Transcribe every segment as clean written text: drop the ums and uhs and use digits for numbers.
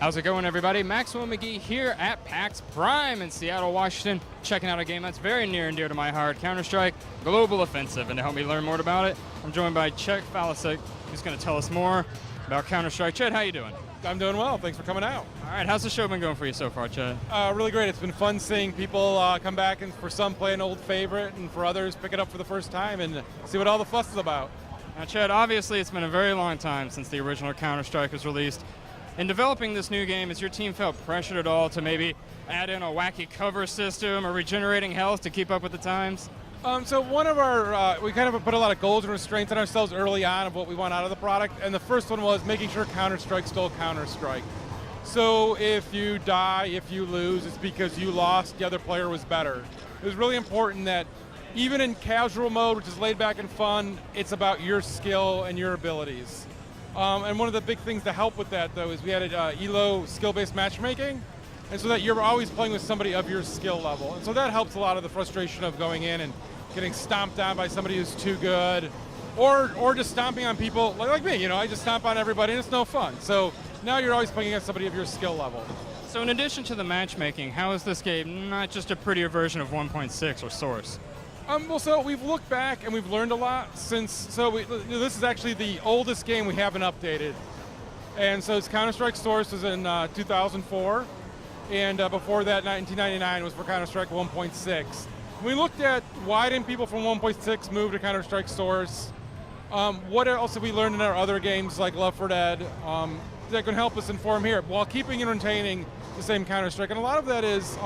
How's it going, everybody? Maxwell McGee here at PAX Prime in Seattle, Washington, checking out a game that's very near and dear to my heart, Counter-Strike Global Offensive. And to help me learn more about it, I'm joined by Chet Falasek, who's going to tell us more about Counter-Strike. Chet, how you doing? I'm doing well. Thanks for coming out. All right, how's the show been going for you so far, Chet? Really great. It's been fun seeing people come back and for some play an old favorite and for others pick it up for the first time and see what all the fuss is about. Now, Chet, obviously it's been a very long time since the original Counter-Strike was released. In developing this new game, has your team felt pressured at all to maybe add in a wacky cover system or regenerating health to keep up with the times? So one of our, we kind of put a lot of goals and restraints on ourselves early on of what we want out of the product, and the first one was making sure Counter-Strike's still Counter-Strike. So if you die, if you lose, it's because you lost, the other player was better. It was really important that even in casual mode, which is laid back and fun, it's about your skill and your abilities. And one of the big things to help with that, though, is we added ELO skill-based matchmaking, and so that you're always playing with somebody of your skill level. And so that helps a lot of the frustration of going in and getting stomped on by somebody who's too good, or just stomping on people like me. You know, I just stomp on everybody, and it's no fun. So now you're always playing against somebody of your skill level. So in addition to the matchmaking, how is this game not just a prettier version of 1.6 or Source? Well, so we've looked back and we've learned a lot since, this is actually the oldest game we haven't updated. And so it's Counter-Strike Source was in 2004, and before that, 1999 was for Counter-Strike 1.6. We looked at why didn't people from 1.6 move to Counter-Strike Source? What else have we learned in our other games like Left 4 Dead that can help us inform here while keeping it entertaining the same Counter-Strike? And a lot of that is,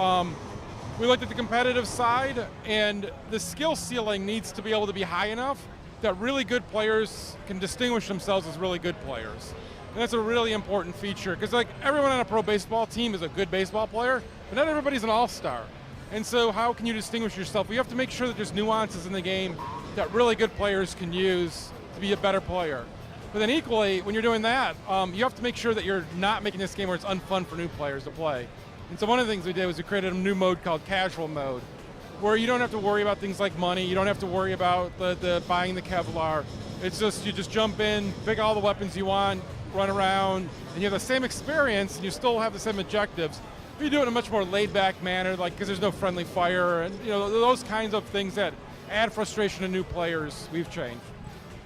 we looked at the competitive side, and the skill ceiling needs to be able to be high enough that really good players can distinguish themselves as really good players. And that's a really important feature, because like everyone on a pro baseball team is a good baseball player, but not everybody's an all-star. And so how can you distinguish yourself? We have to make sure that there's nuances in the game that really good players can use to be a better player. But then equally, when you're doing that, you have to make sure that you're not making this game where it's unfun for new players to play. And so one of the things we did was we created a new mode called Casual Mode, where you don't have to worry about things like money, you don't have to worry about the buying the Kevlar. It's just, you just jump in, pick all the weapons you want, run around, and you have the same experience, and you still have the same objectives. But you do it in a much more laid-back manner, like because there's no friendly fire, and you know those kinds of things that add frustration to new players, we've changed.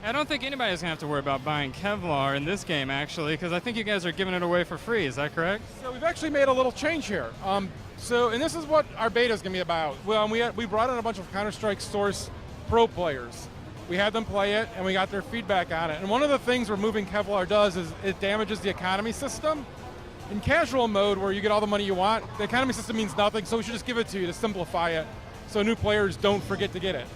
I don't think anybody's going to have to worry about buying Kevlar in this game, actually, because I think you guys are giving it away for free. Is that correct? So we've actually made a little change here. And this is what our beta is going to be about. Well, we brought in a bunch of Counter-Strike Source pro players. We had them play it, and we got their feedback on it. And one of the things removing Kevlar does is it damages the economy system. In casual mode, where you get all the money you want, the economy system means nothing, so we should just give it to you to simplify it so new players don't forget to get it.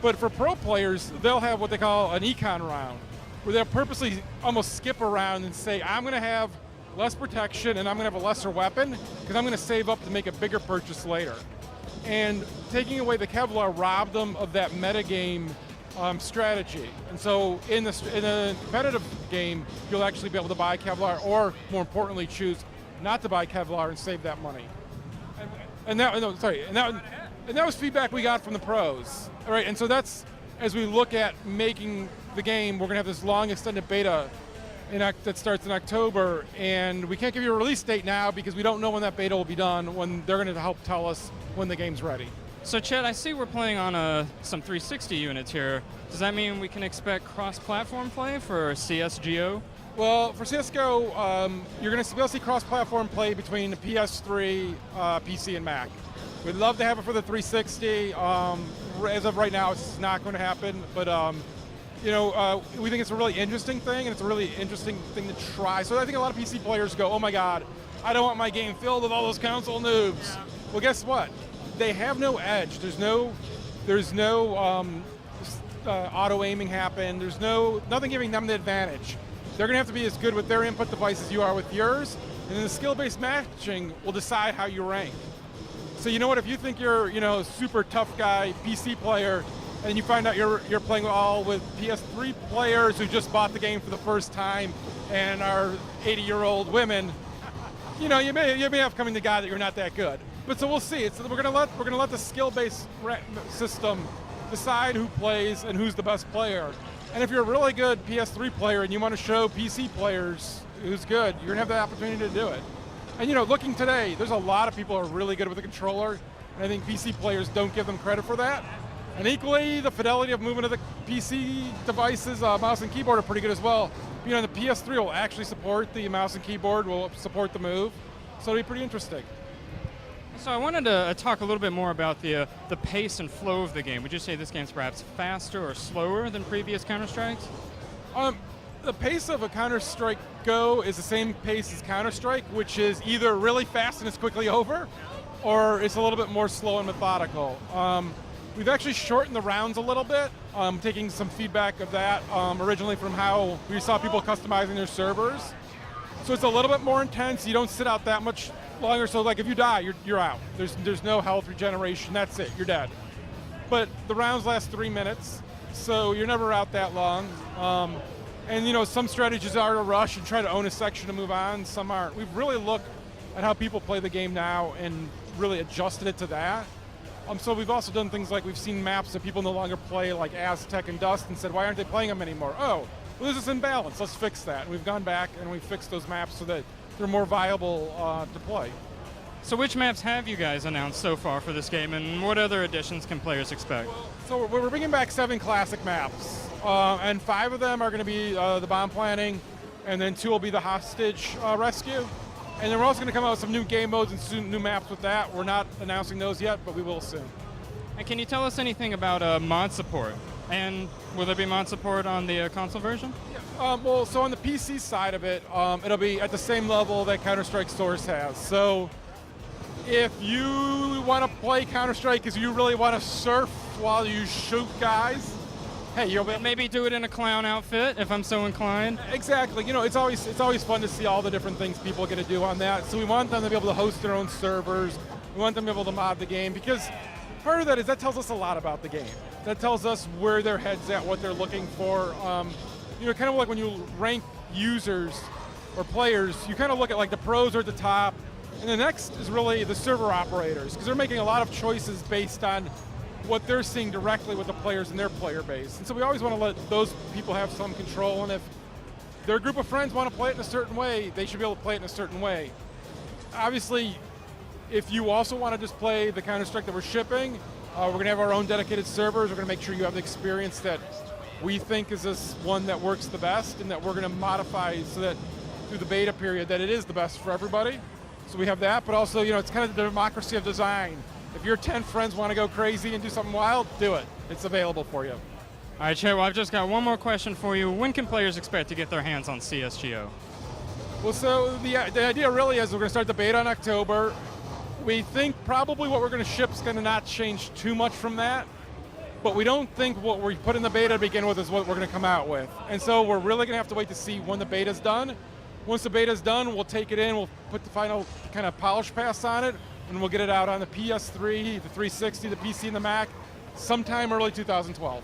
But for pro players, they'll have what they call an econ round, where they'll purposely almost skip around and say, I'm going to have less protection and I'm going to have a lesser weapon because I'm going to save up to make a bigger purchase later. And taking away the Kevlar robbed them of that metagame strategy. And so in a competitive game, you'll actually be able to buy Kevlar, or more importantly, choose not to buy Kevlar and save that money. And that was feedback we got from the pros. All right, and so that's, as we look at making the game, we're going to have this long extended beta that starts in October, and we can't give you a release date now because we don't know when that beta will be done, when they're going to help tell us when the game's ready. So Chet, I see we're playing on some 360 units here. Does that mean we can expect cross-platform play for CSGO? Well, for CSGO, you're going to be able to see cross-platform play between the PS3, PC, and Mac. We'd love to have it for the 360. As of right now, it's not going to happen. But we think it's a really interesting thing, and it's a really interesting thing to try. So I think a lot of PC players go, "Oh my God, I don't want my game filled with all those console noobs." Yeah. Well, guess what? They have no edge. There's no auto aiming happen. There's nothing giving them the advantage. They're going to have to be as good with their input device as you are with yours, and then the skill-based matching will decide how you rank. So you know what, if you think you're a super tough guy, PC player, and you find out you're playing with PS3 players who just bought the game for the first time and are 80-year-old women, you may have coming to God that you're not that good. But so we'll see. We're gonna let the skill-based system decide who plays and who's the best player. And if you're a really good PS3 player and you want to show PC players who's good, you're going to have the opportunity to do it. And looking today, there's a lot of people who are really good with the controller, and I think PC players don't give them credit for that. And equally, the fidelity of movement of the PC devices, mouse and keyboard are pretty good as well. The PS3 will actually support the mouse and keyboard, will support the move, so it'll be pretty interesting. So I wanted to talk a little bit more about the pace and flow of the game. Would you say this game's perhaps faster or slower than previous Counter-Strikes? The pace of a Counter-Strike Go is the same pace as Counter-Strike, which is either really fast and it's quickly over, or it's a little bit more slow and methodical. We've actually shortened the rounds a little bit, taking some feedback of that originally from how we saw people customizing their servers. So it's a little bit more intense. You don't sit out that much longer. So like if you die, you're out. There's no health regeneration. That's it. You're dead. But the rounds last 3 minutes, so you're never out that long. And some strategies are to rush and try to own a section to move on. Some aren't. We've really looked at how people play the game now and really adjusted it to that. So we've also done things like we've seen maps that people no longer play, like Aztec and Dust, and said, why aren't they playing them anymore? Oh, well, there's this imbalance. Let's fix that. And we've gone back and we've fixed those maps so that they're more viable to play. So which maps have you guys announced so far for this game, and what other additions can players expect? So we're bringing back 7 classic maps, and 5 of them are going to be the bomb planning, and then 2 will be the hostage rescue. And then we're also going to come out with some new game modes and soon new maps with that. We're not announcing those yet, but we will soon. And can you tell us anything about mod support? And will there be mod support on the console version? Yeah. Well, so on the PC side of it, it'll be at the same level that Counter-Strike Source has. So if you want to play Counter-Strike because you really want to surf while you shoot guys, hey, you'll be maybe do it in a clown outfit if I'm so inclined. Exactly. It's always fun to see all the different things people get to do on that. So we want them to be able to host their own servers. We want them to be able to mod the game because part of that is that tells us a lot about the game. That tells us where their head's at, what they're looking for. Kind of like when you rank users or players, you kind of look at like the pros are at the top, and the next is really the server operators because they're making a lot of choices based on what they're seeing directly with the players in their player base. And so we always want to let those people have some control, and if their group of friends want to play it in a certain way, they should be able to play it in a certain way. Obviously, if you also want to just play the Counter-Strike that we're shipping, we're going to have our own dedicated servers. We're going to make sure you have the experience that we think is this one that works the best, and that we're going to modify so that through the beta period that it is the best for everybody. So we have that, but also, it's kind of the democracy of design. If your 10 friends want to go crazy and do something wild, do it. It's available for you. All right, Che, well, I've just got one more question for you. When can players expect to get their hands on CSGO? Well, so the idea really is we're going to start the beta in October. We think probably what we're going to ship is going to not change too much from that, but we don't think what we put in the beta to begin with is what we're going to come out with. And so we're really going to have to wait to see when the beta's done. Once the beta's done, we'll take it in, we'll put the final kind of polish pass on it, and we'll get it out on the PS3, the 360, the PC, and the Mac sometime early 2012.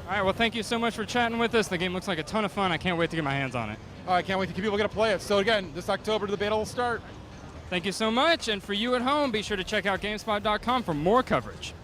All right, well, thank you so much for chatting with us. The game looks like a ton of fun. I can't wait to get my hands on it. I can't wait to people get to play it. So again, this October the beta will start. Thank you so much, and for you at home, be sure to check out GameSpot.com for more coverage.